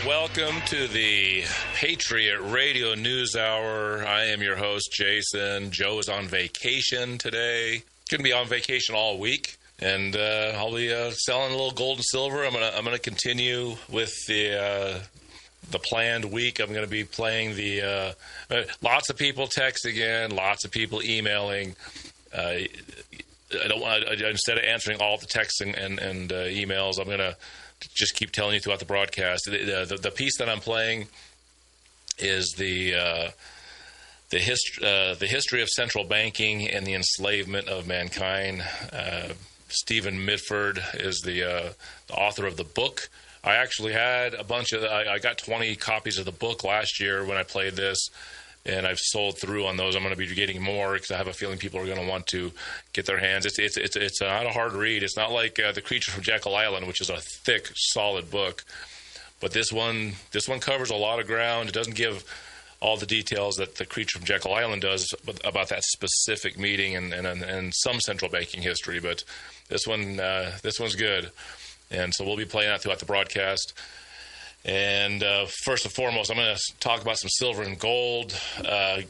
welcome to the Patriot Radio News Hour. I am your host, Jason. Joe is on vacation today. Going to be on vacation all week, and I'll be selling a little gold and silver. I'm gonna continue with the planned week. I'm going to be playing the lots of people texting in, lots of people emailing. Instead of answering all the texts and emails, I'm going to just keep telling you throughout the broadcast. The piece that I'm playing is the history of central banking and the enslavement of mankind. Stephen Mitford is the author of the book. I actually had a bunch of. I got 20 copies of the book last year when I played this, and I've sold through on those. I'm going to be getting more because I have a feeling people are going to want to get their hands. It's not a hard read. It's not like The Creature from Jekyll Island, which is a thick, solid book. But this one covers a lot of ground. It doesn't give all the details that The Creature from Jekyll Island does about that specific meeting and some central banking history. But this one's good. And so we'll be playing that throughout the broadcast. And first and foremost, I'm going to talk about some silver and gold. We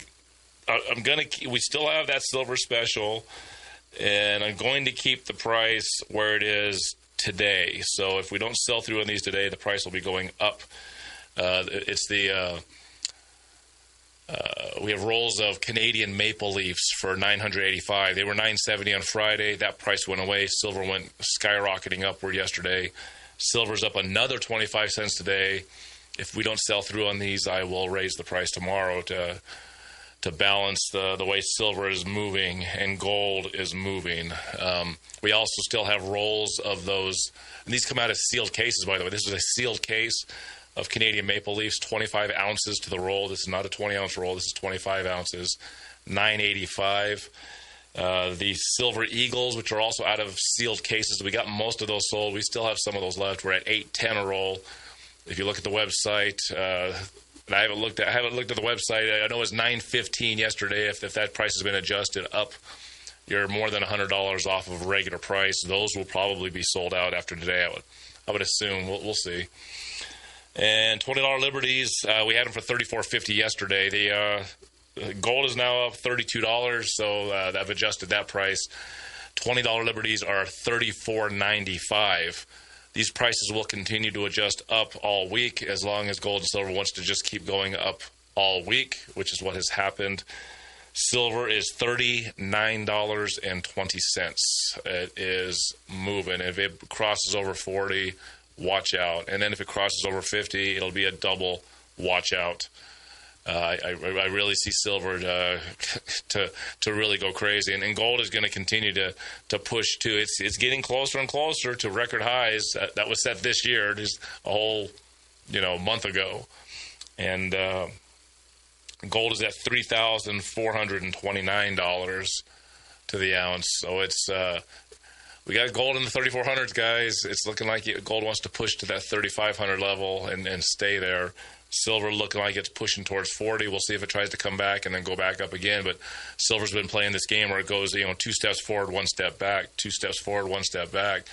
still have that silver special, and I'm going to keep the price where it is today. So if we don't sell through on these today, the price will be going up. We have rolls of Canadian maple leafs for $985. They were $970 on Friday. That price went away. Silver went skyrocketing upward yesterday. Silver's up another 25 cents today. If we don't sell through on these, I will raise the price tomorrow to balance the way silver is moving and gold is moving. We also still have rolls of those. And these come out as sealed cases, by the way. This is a sealed case of Canadian maple leafs, 25 ounces to the roll. This is not a 20-ounce roll. This is 25 ounces, $985. The Silver Eagles, which are also out of sealed cases, we got most of those sold. We still have some of those left. We're at $810 a roll. If you look at the website, and I haven't looked at the website. I know it was $915 yesterday. If that price has been adjusted up, you're more than $100 off of regular price. Those will probably be sold out after today. I would assume. We'll see. And $20 Liberties, we had them for $34.50 yesterday. The gold is now up $32, so I've adjusted that price. $20 Liberties are $34.95. These prices will continue to adjust up all week as long as gold and silver wants to just keep going up all week, which is what has happened. Silver is $39.20. It is moving. If it crosses over 40, watch out. And then if it crosses over 50, it'll be a double watch out. I really see silver to really go crazy, and gold is going to continue to push too. It's getting closer and closer to record highs that was set this year, just a whole month ago, and gold is at $3,429 to the ounce. So it's we got gold in the 3,400s, guys. It's looking like gold wants to push to that 3,500 level and stay there. Silver looking like it's pushing towards 40. We'll see if it tries to come back and then go back up again. But silver's been playing this game where it goes, 2 steps forward, 1 step back, 2 steps forward, 1 step back.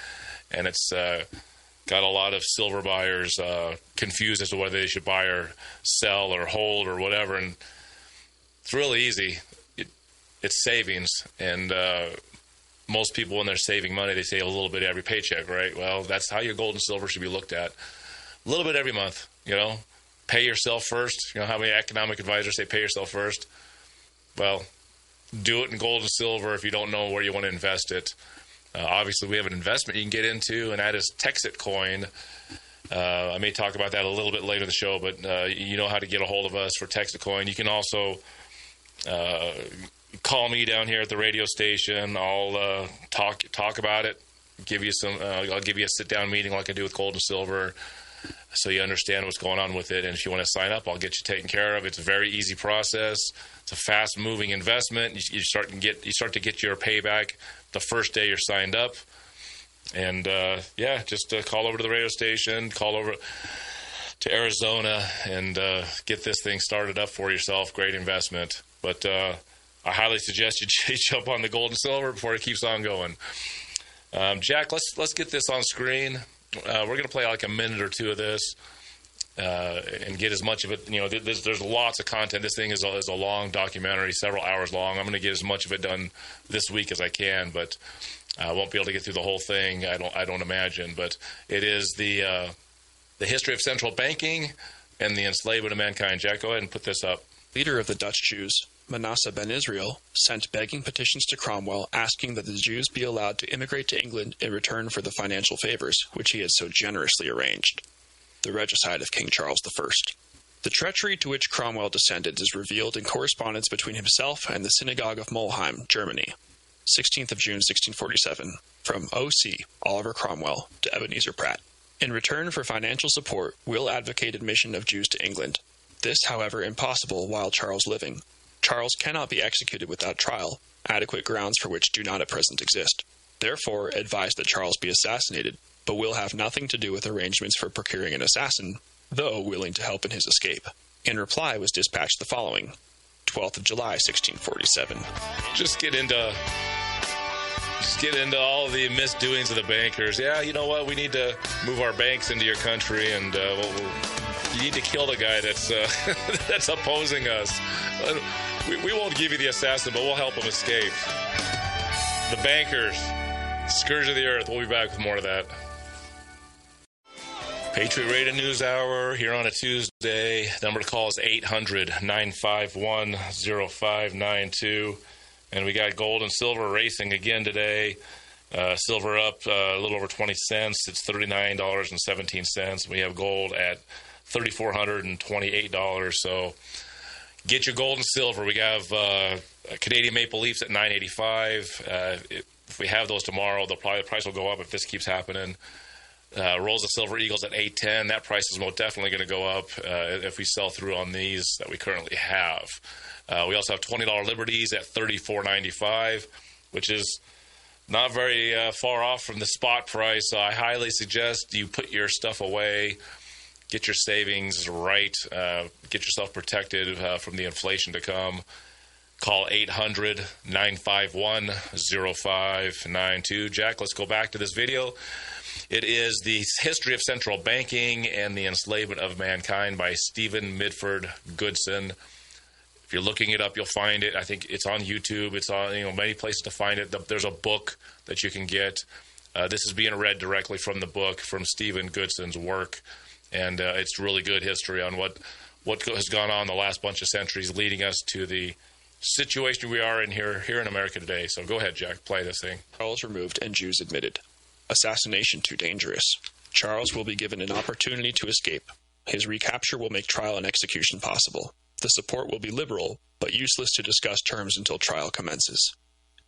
And it's got a lot of silver buyers confused as to whether they should buy or sell or hold or whatever. And it's really easy. It's savings. And most people, when they're saving money, they save a little bit every paycheck, right? Well, that's how your gold and silver should be looked at. A little bit every month, Pay yourself first. How many economic advisors say pay yourself first? Well, do it in gold and silver if you don't know where you want to invest it. Obviously, we have an investment you can get into, and that is Texit Coin. I may talk about that a little bit later in the show, but you know how to get a hold of us for Texit Coin. You can also call me down here at the radio station. I'll talk about it. I'll give you a sit-down meeting like I do with gold and silver, so you understand what's going on with it. And if you want to sign up, I'll get you taken care of. It's a very easy process. It's a fast-moving investment. You start to get your payback the first day you're signed up. And just call over to the radio station, call over to Arizona, and get this thing started up for yourself. Great investment. But I highly suggest you jump on the gold and silver before it keeps on going. Jack, let's get this on screen. We're going to play like a minute or two of this, and get as much of it. There's lots of content. This thing is a long documentary, several hours long. I'm going to get as much of it done this week as I can, but I won't be able to get through the whole thing. I don't imagine. But it is the history of central banking and the enslavement of mankind. Jack, go ahead and put this up. Leader of the Dutch Jews, Manasseh ben Israel, sent begging petitions to Cromwell asking that the Jews be allowed to immigrate to England in return for the financial favors which he had so generously arranged. The regicide of King Charles I. The treachery to which Cromwell descended is revealed in correspondence between himself and the Synagogue of Molheim, Germany, 16th of June 1647, from O.C. Oliver Cromwell to Ebenezer Pratt. In return for financial support, Will advocate admission of Jews to England. This, however, impossible while Charles living. Charles cannot be executed without trial, adequate grounds for which do not at present exist. Therefore, advised that Charles be assassinated, but will have nothing to do with arrangements for procuring an assassin, though willing to help in his escape. In reply was dispatched the following, 12th of July, 1647. Just get into all the misdoings of the bankers. Yeah, you know what? We need to move our banks into your country, and you need to kill the guy that's that's opposing us. We won't give you the assassin, but we'll help him escape. The bankers, scourge of the earth. We'll be back with more of that. Patriot Radio News Hour here on a Tuesday. The number to call is 800-951-0592. And we got gold and silver racing again today. Silver up a little over 20 cents. It's $39.17. We have gold at $3,428. So get your gold and silver. We have Canadian Maple Leafs at $9.85. If we have those tomorrow, the price will go up if this keeps happening. Rolls of Silver Eagles at $8.10. That price is most definitely going to go up if we sell through on these that we currently have. We also have $20 Liberties at $34.95, which is not very far off from the spot price. So I highly suggest you put your stuff away, get your savings right, get yourself protected from the inflation to come. Call 800-951-0592. Jack, let's go back to this video. It is The History of Central Banking and the Enslavement of Mankind by Stephen Midford Goodson. If you're looking it up, you'll find it. I think it's on YouTube. It's on many places to find it. There's a book that you can get. This is being read directly from the book, from Stephen Goodson's work, and it's really good history on what has gone on the last bunch of centuries, leading us to the situation we are in here in America today. So go ahead, Jack, play this thing. Charles removed and Jews admitted. Assassination too dangerous. Charles will be given an opportunity to escape. His recapture will make trial and execution possible. The support will be liberal, but useless to discuss terms until trial commences.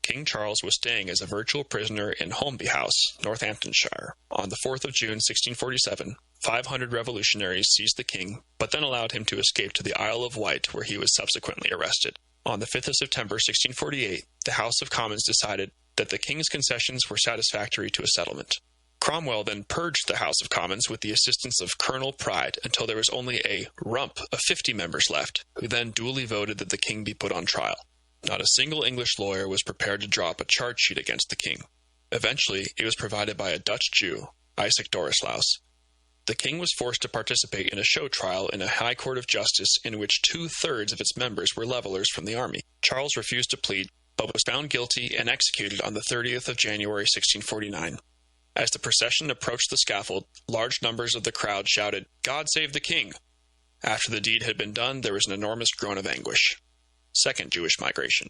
King Charles was staying as a virtual prisoner in Holmby House, Northamptonshire. On the 4th of June, 1647, 500 revolutionaries seized the king, but then allowed him to escape to the Isle of Wight, where he was subsequently arrested. On the 5th of September, 1648, the House of Commons decided that the king's concessions were satisfactory to a settlement. Cromwell then purged the House of Commons with the assistance of Colonel Pride until there was only a rump of 50 members left, who then duly voted that the king be put on trial. Not a single English lawyer was prepared to draw up a charge sheet against the king. Eventually, it was provided by a Dutch Jew, Isaac Dorislaus. The king was forced to participate in a show trial in a high court of justice in which 2/3 of its members were levelers from the army. Charles refused to plead, but was found guilty and executed on the 30th of January, 1649. As the procession approached the scaffold, large numbers of the crowd shouted, "God save the king!" After the deed had been done, there was an enormous groan of anguish. Second Jewish migration.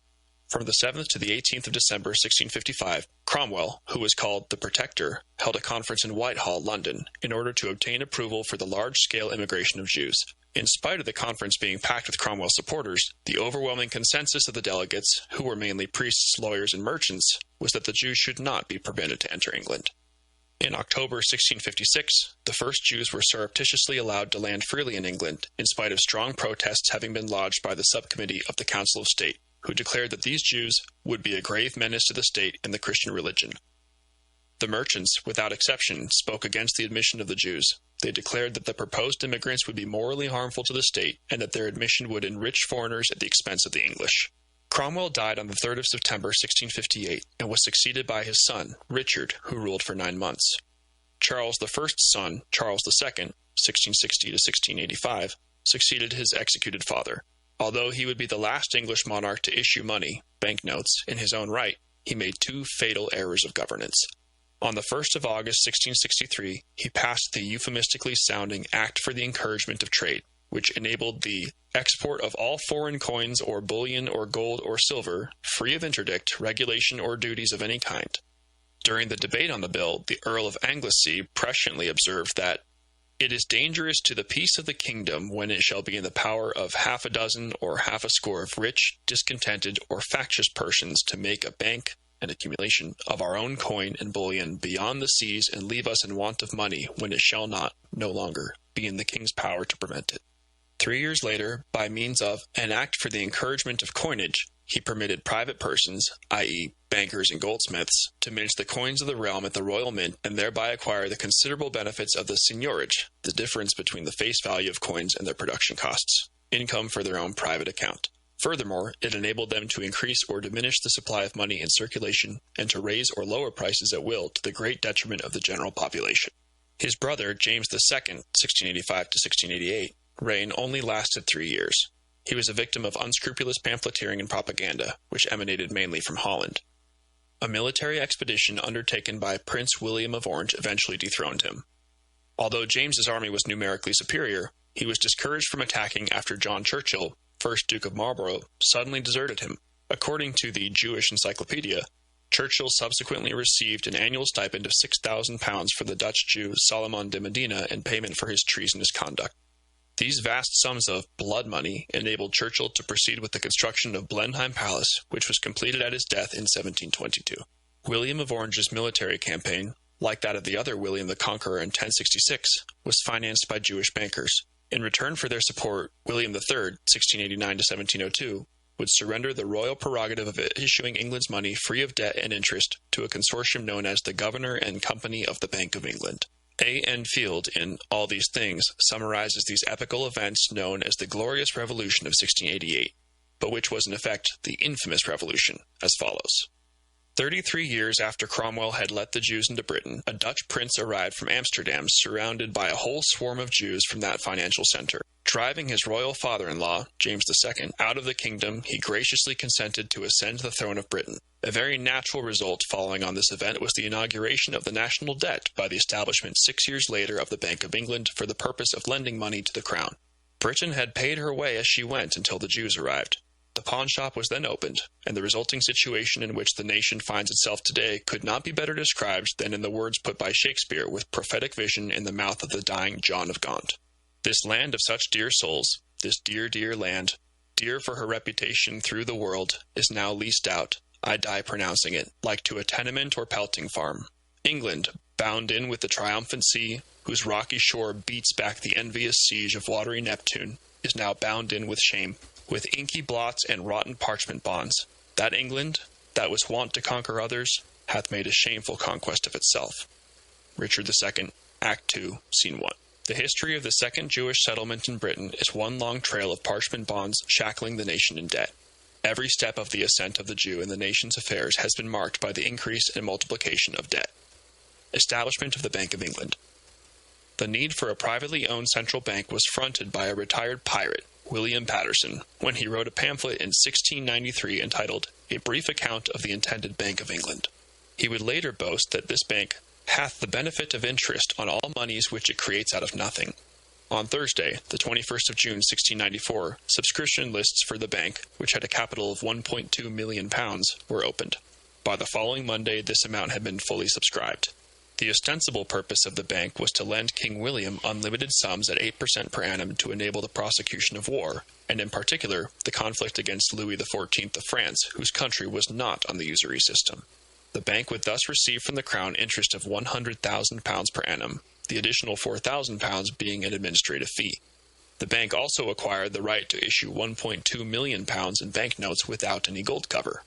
From the 7th to the 18th of December, 1655, Cromwell, who was called the Protector, held a conference in Whitehall, London, in order to obtain approval for the large-scale immigration of Jews. In spite of the conference being packed with Cromwell's supporters, the overwhelming consensus of the delegates, who were mainly priests, lawyers, and merchants, was that the Jews should not be permitted to enter England. In October 1656, the first Jews were surreptitiously allowed to land freely in England, in spite of strong protests having been lodged by the subcommittee of the Council of State, who declared that these Jews would be a grave menace to the state and the Christian religion. The merchants, without exception, spoke against the admission of the Jews. They declared that the proposed immigrants would be morally harmful to the state and that their admission would enrich foreigners at the expense of the English. Cromwell died on the 3rd of September, 1658, and was succeeded by his son, Richard, who ruled for 9 months. Charles I's son, Charles II, 1660 to 1685, succeeded his executed father. Although he would be the last English monarch to issue money, banknotes, in his own right, he made two fatal errors of governance. On the 1st of August 1663, he passed the euphemistically sounding Act for the Encouragement of Trade, which enabled the export of all foreign coins or bullion or gold or silver, free of interdict, regulation, or duties of any kind. During the debate on the bill, the Earl of Anglesey presciently observed that it is dangerous to the peace of the kingdom when it shall be in the power of half a dozen or half a score of rich, discontented, or factious persons to make a bank and accumulation of our own coin and bullion beyond the seas and leave us in want of money when it shall not, no longer, be in the king's power to prevent it. 3 years later, by means of an Act for the Encouragement of Coinage, he permitted private persons, i.e., bankers and goldsmiths, to mint the coins of the realm at the royal mint and thereby acquire the considerable benefits of the seigniorage, the difference between the face value of coins and their production costs, income for their own private account. Furthermore, it enabled them to increase or diminish the supply of money in circulation and to raise or lower prices at will to the great detriment of the general population. His brother, James II, 1685 to 1688, reign only lasted 3 years. He was a victim of unscrupulous pamphleteering and propaganda, which emanated mainly from Holland. A military expedition undertaken by Prince William of Orange eventually dethroned him. Although James's army was numerically superior, he was discouraged from attacking after John Churchill, 1st Duke of Marlborough, suddenly deserted him. According to the Jewish Encyclopedia, Churchill subsequently received an annual stipend of £6,000 for the Dutch Jew Solomon de Medina in payment for his treasonous conduct. These vast sums of blood money enabled Churchill to proceed with the construction of Blenheim Palace, which was completed at his death in 1722. William of Orange's military campaign, like that of the other William the Conqueror in 1066, was financed by Jewish bankers. In return for their support, William III, 1689 to 1702, would surrender the royal prerogative of issuing England's money free of debt and interest to a consortium known as the Governor and Company of the Bank of England. A. N. Field, in All These Things, summarizes these epical events known as the Glorious Revolution of 1688, but which was in effect the infamous revolution, as follows. 33 years after Cromwell had let the Jews into Britain, a Dutch prince arrived from Amsterdam surrounded by a whole swarm of Jews from that financial center. Driving his royal father-in-law, James II, out of the kingdom, he graciously consented to ascend the throne of Britain. A very natural result following on this event was the inauguration of the national debt by the establishment 6 years later of the Bank of England for the purpose of lending money to the crown. Britain had paid her way as she went until the Jews arrived. The pawnshop was then opened, and the resulting situation in which the nation finds itself today could not be better described than in the words put by Shakespeare with prophetic vision in the mouth of the dying John of Gaunt. This land of such dear souls, this dear, dear land, dear for her reputation through the world, is now leased out, I die pronouncing it, like to a tenement or pelting farm. England, bound in with the triumphant sea, whose rocky shore beats back the envious siege of watery Neptune, is now bound in with shame, with inky blots and rotten parchment bonds. That England, that was wont to conquer others, hath made a shameful conquest of itself. Richard II, Act 2, Scene 1. The history of the second Jewish settlement in Britain is one long trail of parchment bonds shackling the nation in debt. Every step of the ascent of the Jew in the nation's affairs has been marked by the increase and multiplication of debt. Establishment of the Bank of England. The need for a privately owned central bank was fronted by a retired pirate, William Paterson, when he wrote a pamphlet in 1693 entitled A Brief Account of the Intended Bank of England. He would later boast that this bank hath the benefit of interest on all moneys which it creates out of nothing. On Thursday, the 21st of June 1694, subscription lists for the bank, which had a capital of £1.2 million, were opened. By the following Monday, this amount had been fully subscribed. The ostensible purpose of the bank was to lend King William unlimited sums at 8% per annum to enable the prosecution of war, and in particular, the conflict against Louis XIV of France, whose country was not on the usury system. The bank would thus receive from the Crown interest of £100,000 per annum, the additional £4,000 being an administrative fee. The bank also acquired the right to issue £1.2 million in banknotes without any gold cover.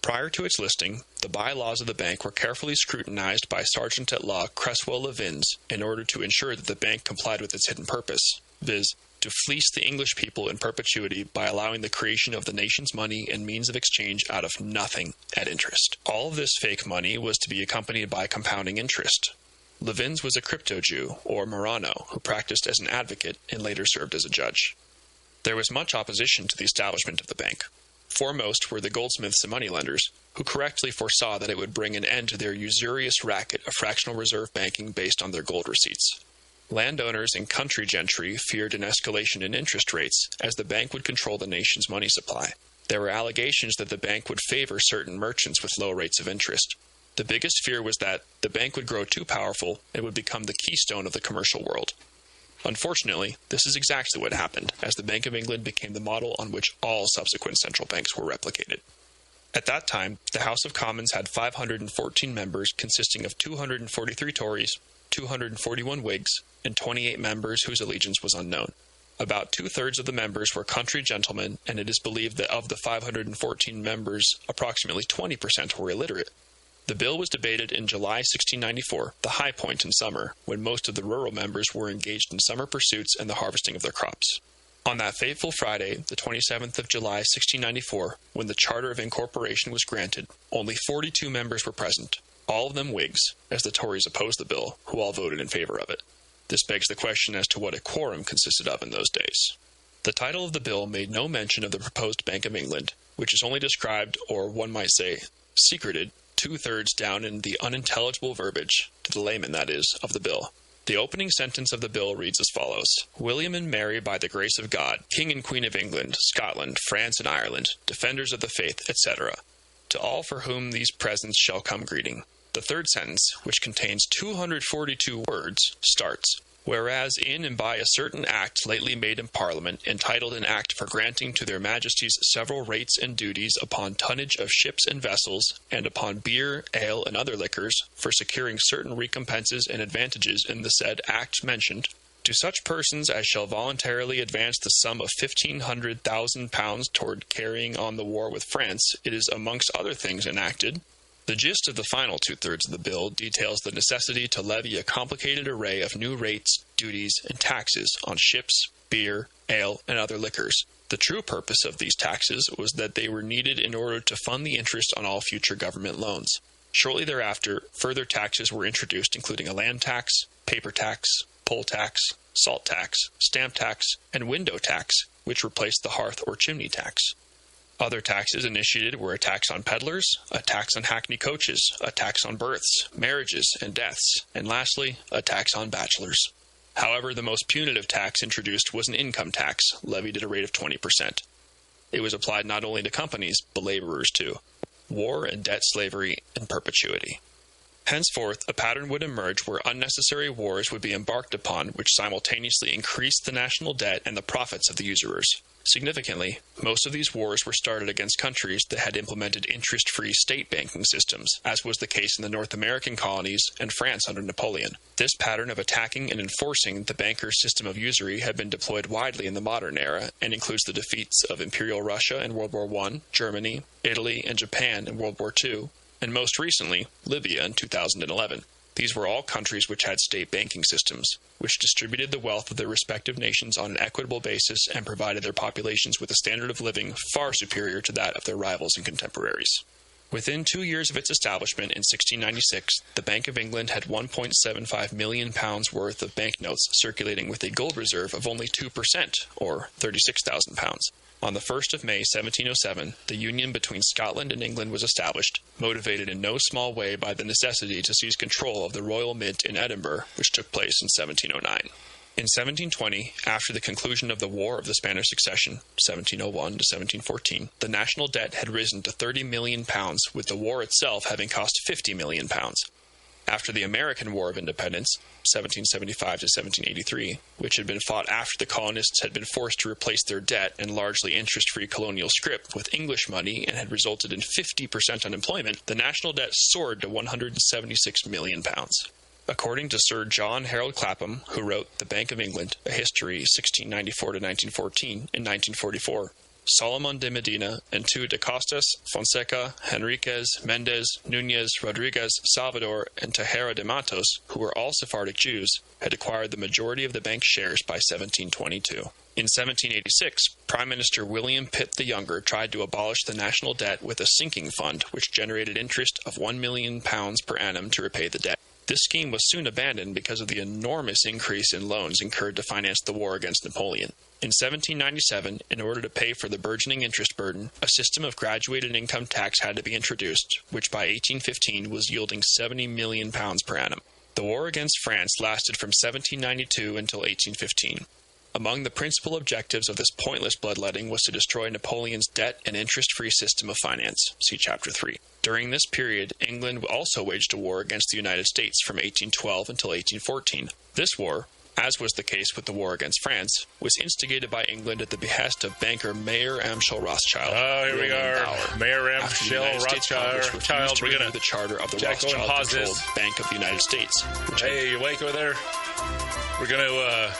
Prior to its listing, the bylaws of the bank were carefully scrutinized by Sergeant-at-Law Cresswell Levins in order to ensure that the bank complied with its hidden purpose, viz., to fleece the English people in perpetuity by allowing the creation of the nation's money and means of exchange out of nothing at interest. All of this fake money was to be accompanied by compounding interest. Levins was a crypto-Jew, or Marrano, who practiced as an advocate and later served as a judge. There was much opposition to the establishment of the bank. Foremost were the goldsmiths and moneylenders, who correctly foresaw that it would bring an end to their usurious racket of fractional reserve banking based on their gold receipts. Landowners and country gentry feared an escalation in interest rates, as the bank would control the nation's money supply. There were allegations that the bank would favor certain merchants with low rates of interest. The biggest fear was that the bank would grow too powerful and would become the keystone of the commercial world. Unfortunately, this is exactly what happened, as the Bank of England became the model on which all subsequent central banks were replicated. At that time, the House of Commons had 514 members consisting of 243 Tories, 241 Whigs, and 28 members whose allegiance was unknown. About two-thirds of the members were country gentlemen, and it is believed that of the 514 members, approximately 20% were illiterate. The bill was debated in July 1694, the high point in summer, when most of the rural members were engaged in summer pursuits and the harvesting of their crops. On that fateful Friday, the 27th of July 1694, when the Charter of Incorporation was granted, only 42 members were present, all of them Whigs, as the Tories opposed the bill, who all voted in favor of it. This begs the question as to what a quorum consisted of in those days. The title of the bill made no mention of the proposed Bank of England, which is only described, or one might say, secreted, two-thirds down in the unintelligible verbiage, to the layman that is, of the bill. The opening sentence of the bill reads as follows: William and Mary, by the grace of God, King and Queen of England, Scotland, France, and Ireland, defenders of the faith, etc., to all for whom these presents shall come greeting. The third sentence, which contains 242 words, starts, Whereas in and by a certain act lately made in Parliament, entitled an Act for granting to their Majesties several rates and duties upon tonnage of ships and vessels, and upon beer, ale, and other liquors, for securing certain recompenses and advantages in the said Act mentioned, to such persons as shall voluntarily advance the sum of £1,500,000 toward carrying on the war with France, it is amongst other things enacted. The gist of the final two-thirds of the bill details the necessity to levy a complicated array of new rates, duties, and taxes on ships, beer, ale, and other liquors. The true purpose of these taxes was that they were needed in order to fund the interest on all future government loans. Shortly thereafter, further taxes were introduced, including a land tax, paper tax, poll tax, salt tax, stamp tax, and window tax, which replaced the hearth or chimney tax. Other taxes initiated were a tax on peddlers, a tax on hackney coaches, a tax on births, marriages, and deaths, and lastly, a tax on bachelors. However, the most punitive tax introduced was an income tax, levied at a rate of 20%. It was applied not only to companies, but laborers too. War and debt slavery in perpetuity. Henceforth, a pattern would emerge where unnecessary wars would be embarked upon which simultaneously increased the national debt and the profits of the usurers. Significantly, most of these wars were started against countries that had implemented interest-free state banking systems, as was the case in the North American colonies and France under Napoleon. This pattern of attacking and enforcing the bankers' system of usury had been deployed widely in the modern era and includes the defeats of Imperial Russia in World War I, Germany, Italy, and Japan in World War II, and most recently, Libya in 2011. These were all countries which had state banking systems, which distributed the wealth of their respective nations on an equitable basis and provided their populations with a standard of living far superior to that of their rivals and contemporaries. Within 2 years of its establishment in 1696, the Bank of England had £1.75 million worth of banknotes circulating with a gold reserve of only 2%, or £36,000. On the 1st of May 1707, the union between Scotland and England was established, motivated in no small way by the necessity to seize control of the Royal Mint in Edinburgh, which took place in 1709. In 1720, after the conclusion of the War of the Spanish Succession, 1701 to 1714, the national debt had risen to £30 million, with the war itself having cost £50 million. After the American War of Independence, 1775 to 1783, which had been fought after the colonists had been forced to replace their debt and largely interest-free colonial scrip with English money and had resulted in 50% unemployment, the national debt soared to £176 million. According to Sir John Harold Clapham, who wrote The Bank of England, a History, 1694 to 1914, in 1944, Solomon de Medina and two de Costas, Fonseca, Henriquez, Mendez, Nunez, Rodriguez, Salvador, and Tejera de Matos, who were all Sephardic Jews, had acquired the majority of the bank's shares by 1722. In 1786, Prime Minister William Pitt the Younger tried to abolish the national debt with a sinking fund which generated interest of £1 million per annum to repay the debt. This scheme was soon abandoned because of the enormous increase in loans incurred to finance the war against Napoleon. In 1797, in order to pay for the burgeoning interest burden, a system of graduated income tax had to be introduced, which by 1815 was yielding £70 million per annum. The war against France lasted from 1792 until 1815. Among the principal objectives of this pointless bloodletting was to destroy Napoleon's debt and interest-free system of finance. See Chapter 3. During this period, England also waged a war against the United States from 1812 until 1814. This war, as was the case with the war against France, was instigated by England at the behest of banker Mayer Amschel Rothschild. Oh, here we are. Mayer Amschel Rothschild. We're going to the charter of the Rothschild-controlled Bank of the United States. Hey, you awake over there? We're going to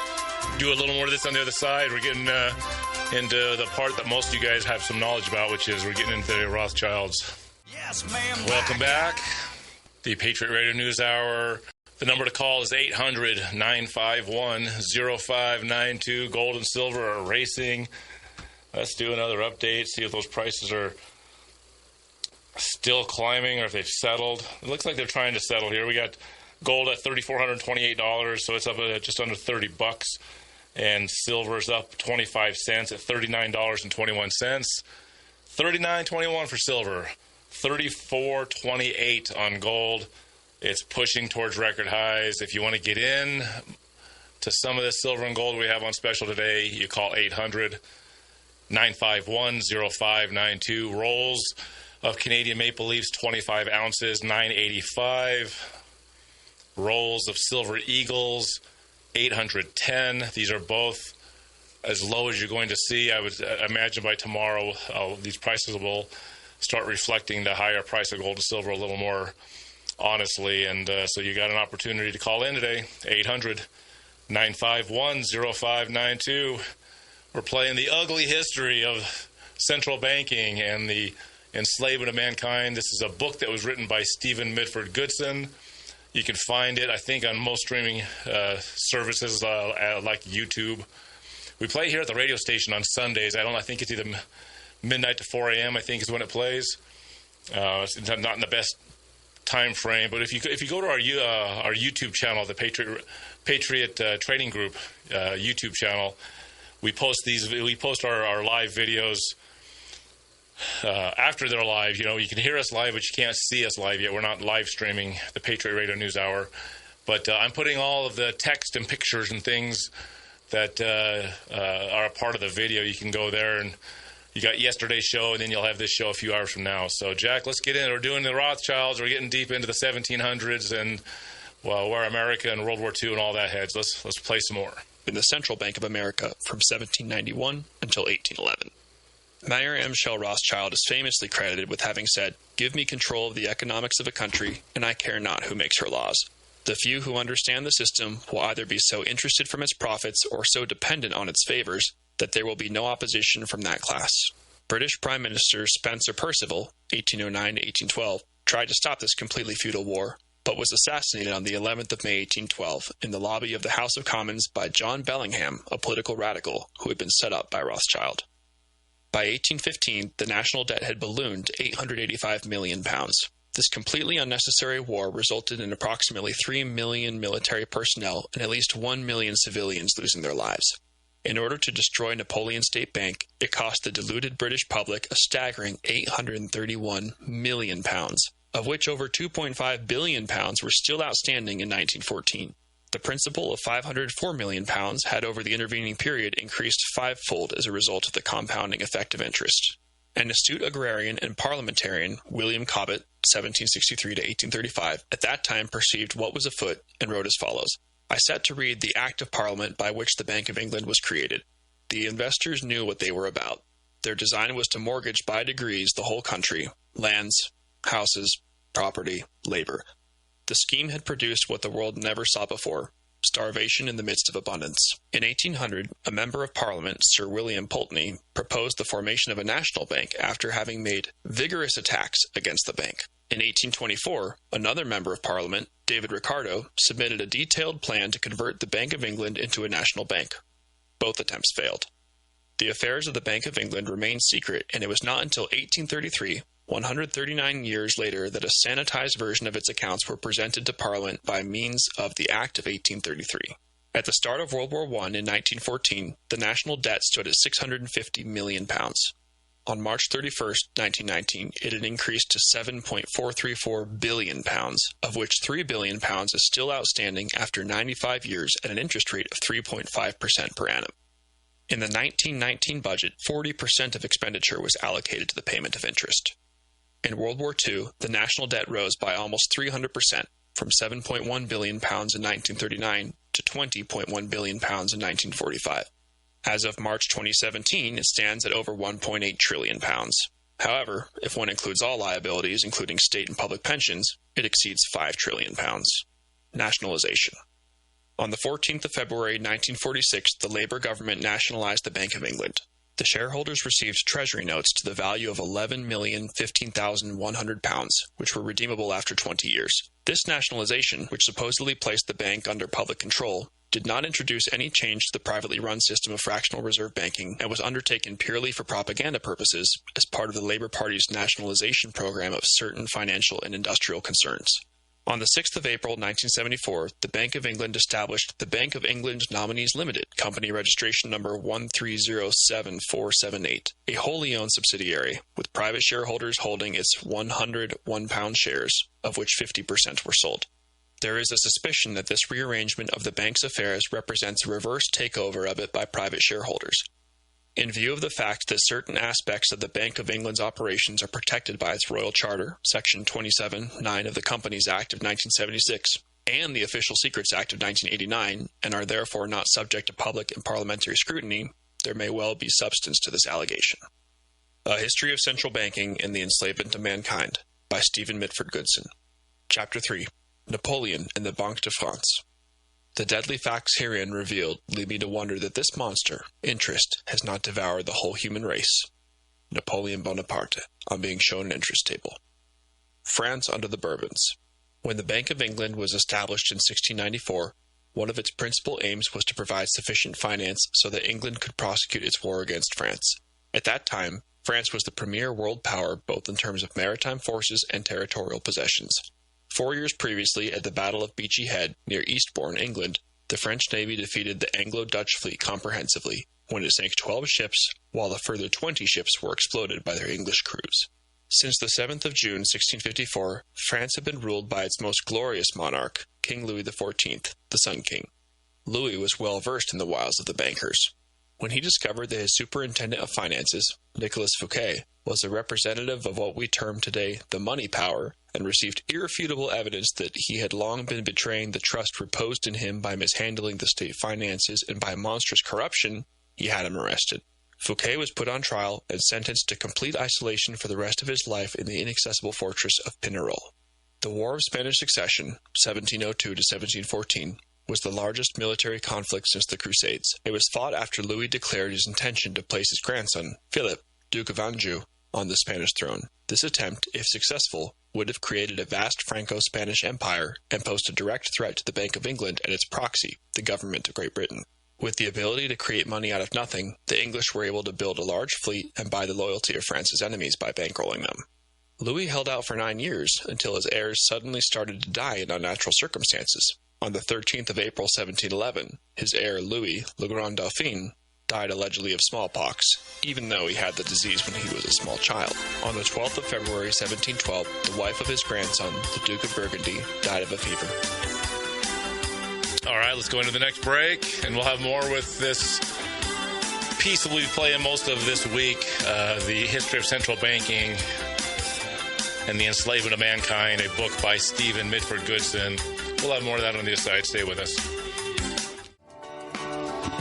do a little more of this on the other side. We're getting into the part that most of you guys have some knowledge about, which is we're getting into the Rothschilds. Yes, ma'am. Welcome back. The Patriot Radio News Hour. The number to call is 800-951-0592. Gold and silver are racing. Let's do another update, see if those prices are still climbing or if they've settled. It looks like they're trying to settle here. We got gold at $3,428, so it's up at just under $30. And silver's up 25 cents at $39.21. $39.21 for silver. $34.28 on gold. It's pushing towards record highs. If you want to get in to some of the silver and gold we have on special today, you call 800-951-0592. Rolls of Canadian Maple Leafs, 25 ounces, $9.85. Rolls of Silver Eagles, $810. These are both as low as you're going to see. I would imagine by tomorrow these prices will start reflecting the higher price of gold and silver a little more honestly. And so you got an opportunity to call in today, 800-951-0592. We're playing the ugly history of central banking and the enslavement of mankind. This is a book that was written by Stephen Mitford Goodson. You can find it, I think, on most streaming services like YouTube. We play here at the radio station on Sundays. I think it's either midnight to 4 a.m., I think is when it plays. It's not in the best time frame, but if you go to our YouTube channel, the Patriot Trading Group YouTube channel, we post our live videos after they're live. You know, you can hear us live, but you can't see us live yet. We're not live streaming the Patriot Radio News Hour, but I'm putting all of the text and pictures and things that are a part of the video. You can go there, and you got yesterday's show, and then you'll have this show a few hours from now. So, Jack, let's get in. We're doing the Rothschilds. We're getting deep into the 1700s and, well, where America and World War II and all that heads. Let's play some more. In the Central Bank of America from 1791 until 1811. Mayer Amschel Rothschild is famously credited with having said, "Give me control of the economics of a country, and I care not who makes her laws. The few who understand the system will either be so interested from its profits or so dependent on its favors that there will be no opposition from that class." British Prime Minister Spencer Perceval, 1809 to 1812, tried to stop this completely feudal war, but was assassinated on the 11th of May 1812 in the lobby of the House of Commons by John Bellingham, a political radical who had been set up by Rothschild. By 1815, the national debt had ballooned to £885 million. This completely unnecessary war resulted in approximately 3 million military personnel and at least 1 million civilians losing their lives. In order to destroy Napoleon's state bank, it cost the deluded British public a staggering £831 million, of which over £2.5 billion were still outstanding in 1914. The principal of £504 million had over the intervening period increased fivefold as a result of the compounding effect of interest. An astute agrarian and parliamentarian, William Cobbett, 1763 to 1835, at that time perceived what was afoot and wrote as follows. "I set to read the Act of Parliament by which the Bank of England was created. The investors knew what they were about. Their design was to mortgage by degrees the whole country, lands, houses, property, labor. The scheme had produced what the world never saw before, starvation in the midst of abundance. In 1800, a member of Parliament, Sir William Pulteney, proposed the formation of a national bank after having made vigorous attacks against the bank. In 1824, another member of Parliament, David Ricardo, submitted a detailed plan to convert the Bank of England into a national bank. Both attempts failed. The affairs of the Bank of England remained secret, and it was not until 1833, 139 years later that a sanitized version of its accounts were presented to Parliament by means of the Act of 1833. At the start of World War I in 1914, the national debt stood at £650 million. On March 31, 1919, it had increased to £7.434 billion, of which £3 billion is still outstanding after 95 years at an interest rate of 3.5% per annum. In the 1919 budget, 40% of expenditure was allocated to the payment of interest. In World War II, the national debt rose by almost 300%, from £7.1 billion in 1939 to £20.1 billion in 1945. As of March 2017, it stands at over £1.8 trillion. However, if one includes all liabilities, including state and public pensions, it exceeds £5 trillion. Nationalization. On the 14th of February 1946, the Labour government nationalized the Bank of England. The shareholders received treasury notes to the value of £11,015,100, which were redeemable after 20 years. This nationalization, which supposedly placed the bank under public control, did not introduce any change to the privately run system of fractional reserve banking and was undertaken purely for propaganda purposes as part of the Labour Party's nationalization program of certain financial and industrial concerns. On the 6th of April 1974, the Bank of England established the Bank of England Nominees Limited, company registration number 1307478, a wholly owned subsidiary, with private shareholders holding its 100 £1 shares, of which 50% were sold. There is a suspicion that this rearrangement of the bank's affairs represents a reverse takeover of it by private shareholders. In view of the fact that certain aspects of the Bank of England's operations are protected by its Royal Charter, Section 27(9) of the Companies Act of 1976, and the Official Secrets Act of 1989, and are therefore not subject to public and parliamentary scrutiny, there may well be substance to this allegation. A History of Central Banking and the Enslavement of Mankind, by Stephen Mitford Goodson. Chapter 3. Napoleon and the Banque de France. The deadly facts herein revealed lead me to wonder that this monster, interest, has not devoured the whole human race. Napoleon Bonaparte, on being shown an interest table. France under the Bourbons. When the Bank of England was established in 1694, one of its principal aims was to provide sufficient finance so that England could prosecute its war against France. At that time, France was the premier world power both in terms of maritime forces and territorial possessions. 4 years previously, at the Battle of Beachy Head, near Eastbourne, England, the French Navy defeated the Anglo-Dutch fleet comprehensively, when it sank 12 ships, while a further 20 ships were exploded by their English crews. Since the 7th of June, 1654, France had been ruled by its most glorious monarch, King Louis XIV, the Sun King. Louis was well versed in the wiles of the bankers. When he discovered that his superintendent of finances, Nicolas Fouquet, was a representative of what we term today the money power, and received irrefutable evidence that he had long been betraying the trust reposed in him by mishandling the state finances and by monstrous corruption, he had him arrested. Fouquet was put on trial and sentenced to complete isolation for the rest of his life in the inaccessible fortress of Pinerol. The War of Spanish Succession, 1702 to 1714, was the largest military conflict since the Crusades. It was fought after Louis declared his intention to place his grandson, Philip, Duke of Anjou, on the Spanish throne. This attempt, if successful, would have created a vast Franco-Spanish empire and posed a direct threat to the Bank of England and its proxy, the government of Great Britain. With the ability to create money out of nothing, the English were able to build a large fleet and buy the loyalty of France's enemies by bankrolling them. Louis held out for 9 years until his heirs suddenly started to die in unnatural circumstances. On the 13th of April 1711, his heir Louis, le Grand Dauphin, died allegedly of smallpox, even though he had the disease when he was a small child. On the 12th of February 1712, the wife of his grandson, the Duke of Burgundy, died of a fever. All right, let's go into the next break, and we'll have more with this piece that we'll be playing most of this week, the History of Central Banking and the Enslavement of Mankind, a book by Stephen Mitford Goodson. We'll have more of that on the other side. Stay with us.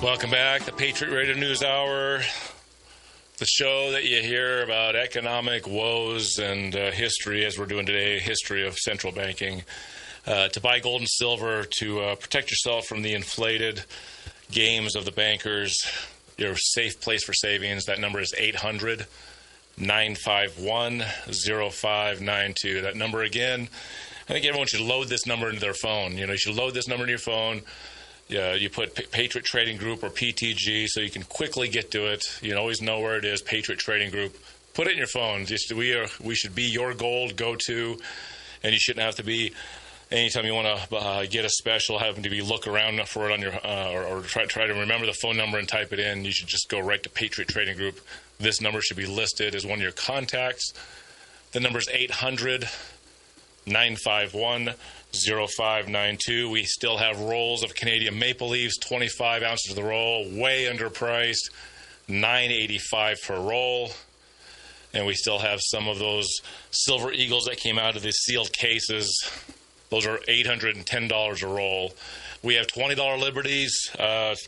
Welcome back, the Patriot Radio News Hour, the show that you hear about economic woes and history, as we're doing today, history of central banking. To buy gold and silver, to protect yourself from the inflated games of the bankers, your safe place for savings, that number is 800-951-0592. That number again, I think everyone should load this number into their phone. You should load this number into your phone. You put Patriot Trading Group or PTG so you can quickly get to it. You always know where it is, Patriot Trading Group, Put it in your phone. Just we should be your gold go-to, and you shouldn't have to be. Anytime you want to get a special, having to be look around for it on your or try to remember the phone number and type it in. You should just go right to Patriot Trading Group. This number should be listed as one of your contacts. The number is 800-951-0592. We still have rolls of Canadian maple leaves, 25 ounces of the roll, way underpriced, $9.85 per roll. And we still have some of those silver eagles that came out of the sealed cases. Those are $810 a roll. We have $20 liberties.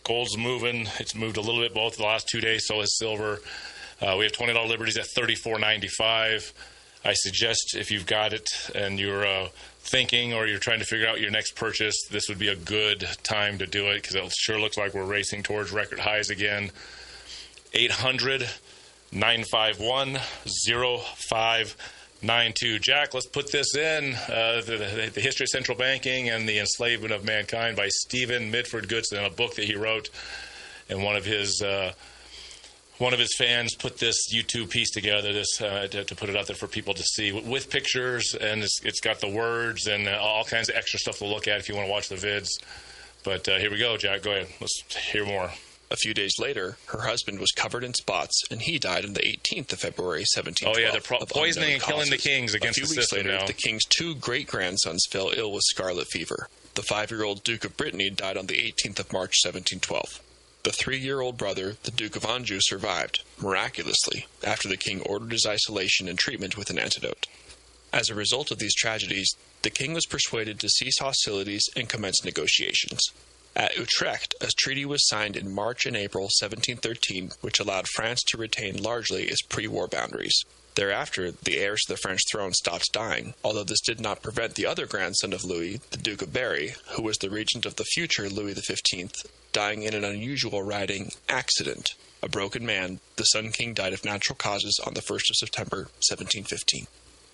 Gold's moving. It's moved a little bit both the last 2 days, so has silver. We have $20 liberties at $34.95. I suggest if you've got it and you're thinking or you're trying to figure out your next purchase, this would be a good time to do it because it sure looks like we're racing towards record highs again. 800-951-0592. Jack, let's put this in. The History of Central Banking and the Enslavement of Mankind by Stephen Mitford Goodson, a book that he wrote. And one of his fans put this YouTube piece together to put it out there for people to see with pictures, and it's got the words and all kinds of extra stuff to look at if you want to watch the vids. But here we go, Jack. Go ahead. Let's hear more. A few days later, her husband was covered in spots, and he died on the 18th of February, 1712. Oh, yeah, they're poisoning and killing the kings against the system now. A few weeks later, the king's two great-grandsons fell ill with scarlet fever. The 5-year-old Duke of Brittany died on the 18th of March, 1712. The 3-year-old brother, the Duke of Anjou, survived, miraculously, after the king ordered his isolation and treatment with an antidote. As a result of these tragedies, the king was persuaded to cease hostilities and commence negotiations. At Utrecht, a treaty was signed in March and April 1713, which allowed France to retain largely its pre-war boundaries. Thereafter, the heirs to the French throne stopped dying, although this did not prevent the other grandson of Louis, the Duke of Berry, who was the regent of the future Louis XV, dying in an unusual riding accident. A broken man, the Sun King died of natural causes on the 1st of September, 1715.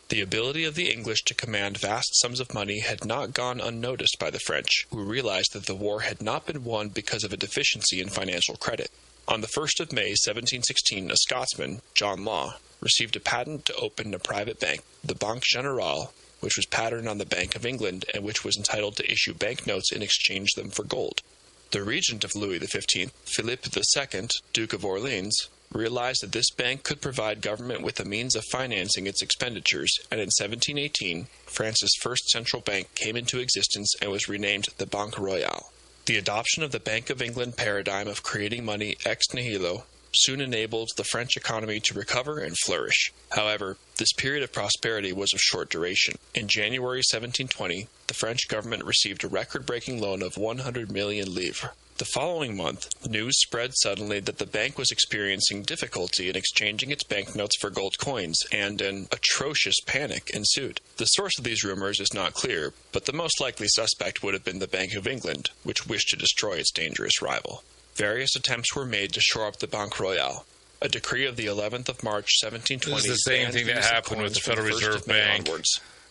The ability of the English to command vast sums of money had not gone unnoticed by the French, who realized that the war had not been won because of a deficiency in financial credit. On the 1st of May, 1716, a Scotsman, John Law, received a patent to open a private bank, the Banque Générale, which was patterned on the Bank of England and which was entitled to issue banknotes and exchange them for gold. The regent of Louis XV, Philippe II, Duke of Orleans, realized that this bank could provide government with a means of financing its expenditures, and in 1718, France's first central bank came into existence and was renamed the Banque Royale. The adoption of the Bank of England paradigm of creating money ex nihilo soon enabled the French economy to recover and flourish. However, this period of prosperity was of short duration. In January 1720, the French government received a record-breaking loan of 100 million livres. The following month, news spread suddenly that the bank was experiencing difficulty in exchanging its banknotes for gold coins, and an atrocious panic ensued. The source of these rumors is not clear, but the most likely suspect would have been the Bank of England, which wished to destroy its dangerous rival. Various attempts were made to shore up the Banque Royale. A decree of the 11th of March, 1720... This is the same thing that happened with the Federal Reserve Bank.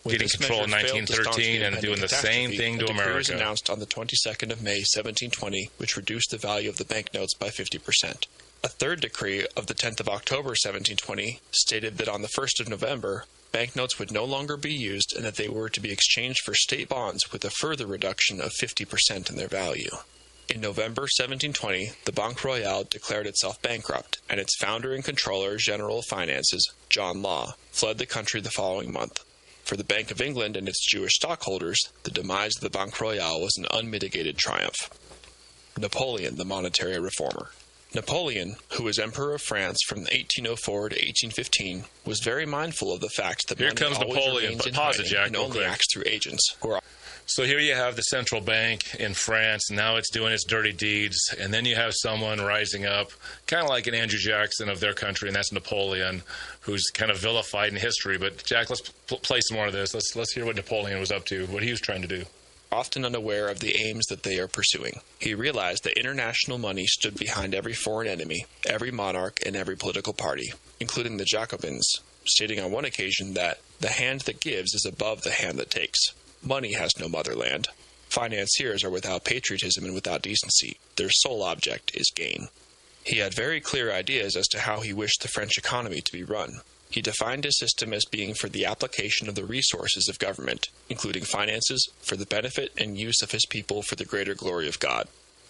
Getting control in 1913 and doing the same thing to America. A decree was announced on the 22nd of May, 1720, which reduced the value of the banknotes by 50%. A third decree of the 10th of October, 1720, stated that on the 1st of November, banknotes would no longer be used and that they were to be exchanged for state bonds with a further reduction of 50% in their value. In November 1720, the Banque Royale declared itself bankrupt, and its founder and controller general of finances, John Law, fled the country the following month. For the Bank of England and its Jewish stockholders, the demise of the Banque Royale was an unmitigated triumph. Napoleon, the monetary reformer. Napoleon, who was Emperor of France from 1804 to 1815, was very mindful of the fact that here money comes always Napoleon, remains but in pause it, hiding Jack, and real only quick. acts through agents who are... So here you have the central bank in France. Now it's doing its dirty deeds. And then you have someone rising up, kind of like an Andrew Jackson of their country, and that's Napoleon, who's kind of vilified in history. But, Jack, let's play some more of this. Let's hear what Napoleon was up to, what he was trying to do. Often unaware of the aims that they are pursuing. He realized that international money stood behind every foreign enemy, every monarch, and every political party, including the Jacobins, stating on one occasion that the hand that gives is above the hand that takes. Money has no motherland. Financiers are without patriotism and without decency. Their sole object is gain. He had very clear ideas as to how he wished the French economy to be run. He defined his system as being for the application of the resources of government, including finances, for the benefit and use of his people for the greater glory of God.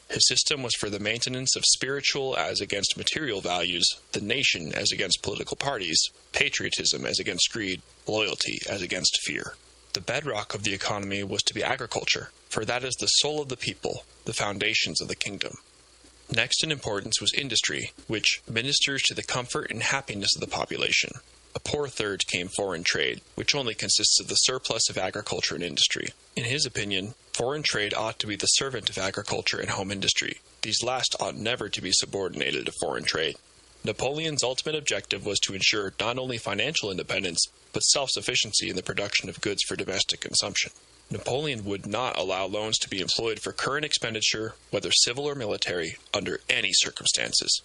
His system was for the maintenance of spiritual as against material values, the nation as against political parties, patriotism as against greed, loyalty as against fear. The bedrock of the economy was to be agriculture, for that is the soul of the people, the foundations of the kingdom. Next in importance was industry, which ministers to the comfort and happiness of the population. A poor third came foreign trade, which only consists of the surplus of agriculture and industry. In his opinion, foreign trade ought to be the servant of agriculture and home industry. These last ought never to be subordinated to foreign trade. Napoleon's ultimate objective was to ensure not only financial independence, but self-sufficiency in the production of goods for domestic consumption. Napoleon would not allow loans to be employed for current expenditure, whether civil or military, under any circumstances.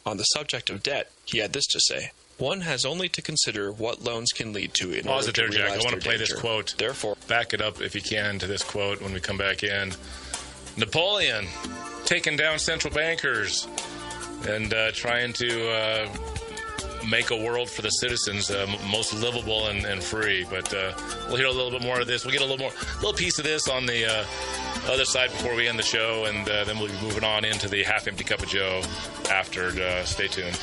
On the subject of debt, he had this to say: "One has only to consider what loans can lead to in Pause order it there, to Jack. realize I want to their play this danger. quote. Therefore, back it up if you can to this quote when we come back in. Napoleon taking down central bankers and trying to make a world for the citizens most livable and free. But we'll hear a little bit more of this. We'll get a little piece of this on the other side before we end the show, and then we'll be moving on into the half-empty cup of Joe after. Stay tuned.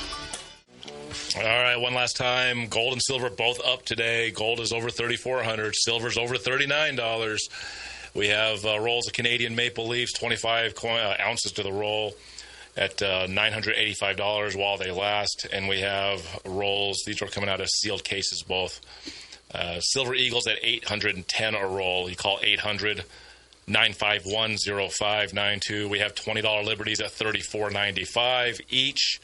All right, one last time. Gold and silver both up today. Gold is over $3,400. Silver's over $39. We have rolls of Canadian maple leaves, 25 ounces to the roll, at $985 while they last. And we have rolls. These are coming out of sealed cases, both. Silver Eagles at $810 a roll. You call 800-951-0592. We have $20 Liberties at $34.95 each.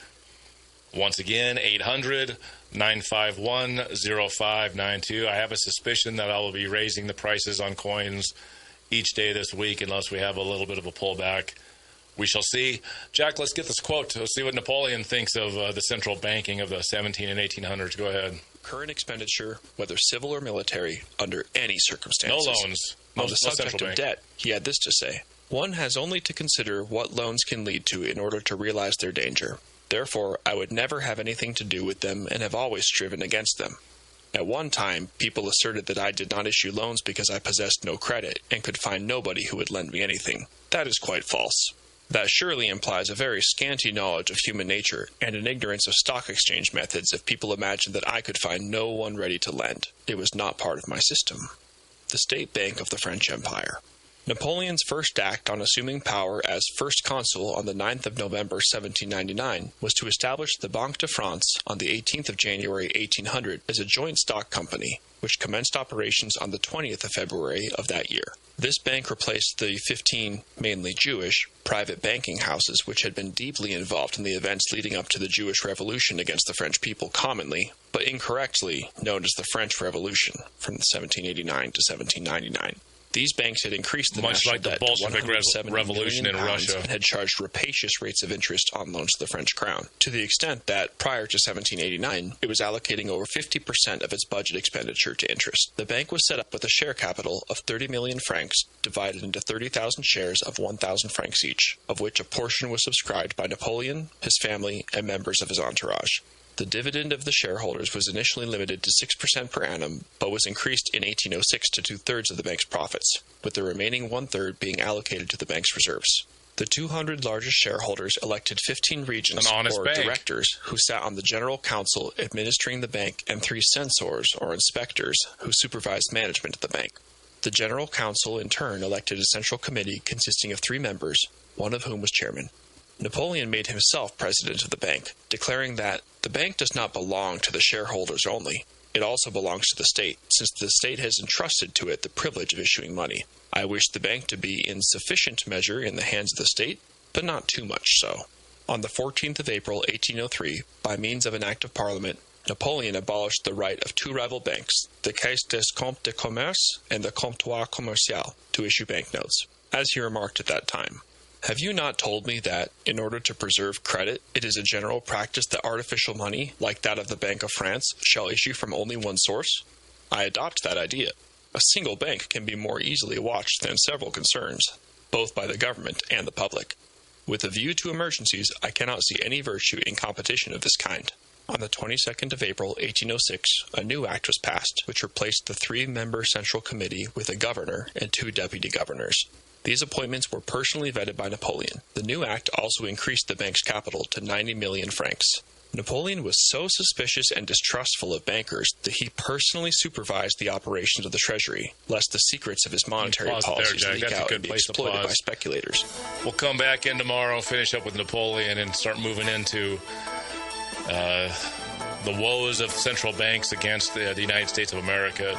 Once again, 800-951-0592. I have a suspicion that I will be raising the prices on coins each day this week unless we have a little bit of a pullback. We shall see. Jack, let's get this quote. Let's see what Napoleon thinks of the central banking of the 17 and 1800s. Go ahead. Current expenditure, whether civil or military, under any circumstances. No loans. On the subject of debt, he had this to say: "One has only to consider what loans can lead to in order to realize their danger. Therefore, I would never have anything to do with them and have always striven against them. At one time, people asserted that I did not issue loans because I possessed no credit and could find nobody who would lend me anything. That is quite false. That surely implies a very scanty knowledge of human nature and an ignorance of stock exchange methods if people imagine that I could find no one ready to lend. It was not part of my system." The State Bank of the French Empire. Napoleon's first act on assuming power as First Consul on the 9th of November 1799 was to establish the Banque de France on the 18th of January 1800 as a joint stock company, which commenced operations on the 20th of February of that year. This bank replaced the 15, mainly Jewish, private banking houses which had been deeply involved in the events leading up to the Jewish Revolution against the French people, commonly, but incorrectly, known as the French Revolution from 1789 to 1799. These banks had increased the national debt to £170 Revolution in Russia and had charged rapacious rates of interest on loans to the French crown, to the extent that, prior to 1789, it was allocating over 50% of its budget expenditure to interest. The bank was set up with a share capital of 30 million francs, divided into 30,000 shares of 1,000 francs each, of which a portion was subscribed by Napoleon, his family, and members of his entourage. The dividend of the shareholders was initially limited to 6% per annum, but was increased in 1806 to 2/3 of the bank's profits, with the remaining 1/3 being allocated to the bank's reserves. The 200 largest shareholders elected 15 regents or directors who sat on the general council administering the bank and 3 censors or inspectors who supervised management of the bank. The general council in turn elected a central committee consisting of 3 members, one of whom was chairman. Napoleon made himself president of the bank, declaring that the bank does not belong to the shareholders only. It also belongs to the state, since the state has entrusted to it the privilege of issuing money. I wish the bank to be in sufficient measure in the hands of the state, but not too much so. On the 14th of April, 1803, by means of an act of Parliament, Napoleon abolished the right of 2 rival banks, the Caisse des Comptes de Commerce and the Comptoir Commercial, to issue banknotes. As he remarked at that time, "Have you not told me that, in order to preserve credit, it is a general practice that artificial money, like that of the Bank of France, shall issue from only one source? I adopt that idea. A single bank can be more easily watched than several concerns, both by the government and the public. With a view to emergencies, I cannot see any virtue in competition of this kind. On the 22nd of April, 1806, a new act was passed, which replaced the 3-member Central Committee with a governor and 2 deputy governors. These appointments were personally vetted by Napoleon. The new act also increased the bank's capital to 90 million francs. Napoleon was so suspicious and distrustful of bankers that he personally supervised the operations of the Treasury, lest the secrets of his monetary policies leak out and be exploited by speculators. We'll come back in tomorrow, finish up with Napoleon, and start moving into the woes of central banks against the United States of America.